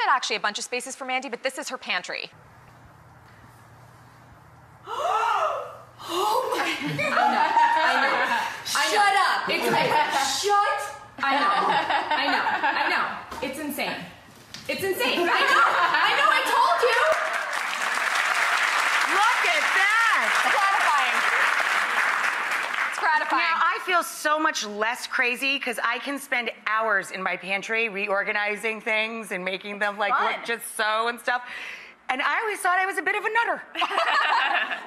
had actually a bunch of spaces for Mandy, but this is her pantry. Oh my God. I know. Shut up. It's like, shut. I know. It's insane. It's insane. I know, I told you. Look at that. It's gratifying. Now, I feel so much less crazy because I can spend hours in my pantry reorganizing things and making them like look just so and stuff. And I always thought I was a bit of a nutter.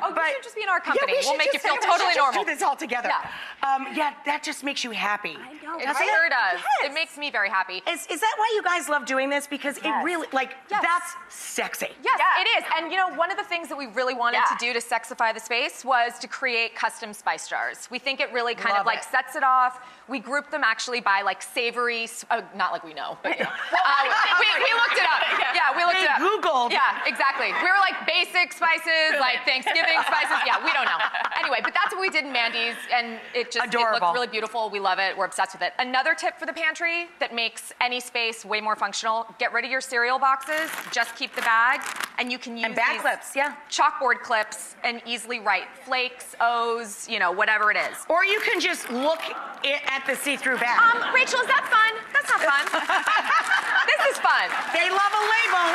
Oh, you should just be in our company. Yeah, we'll make you feel totally normal. Do this all together. Yeah. Yeah, that just makes you happy. I know. It sure does. Yes. It makes me very happy. Is that why you guys love doing this? Because it really, that's sexy. Yes, it is. And you know, one of the things that we really wanted to do to sexify the space was to create custom spice jars. We think it really kind of like sets it off. We group them actually by like savory, not like we know, but you know. we looked it up. Yeah, we looked it up. Googled. Yeah, exactly. We were like basic spices, like Thanksgiving spices. Yeah, we don't know. Anyway, but that's what we did in Mandy's, and it just looked really beautiful. We love it. We're obsessed with it. Another tip for the pantry that makes any space way more functional: get rid of your cereal boxes. Just keep the bag, and you can use bag clips. Yeah. Chalkboard clips and easily write flakes, O's, you know, whatever it is. Or you can just look at the see-through bag. Rachel, is that fun? That's not fun. This is fun. They love a label.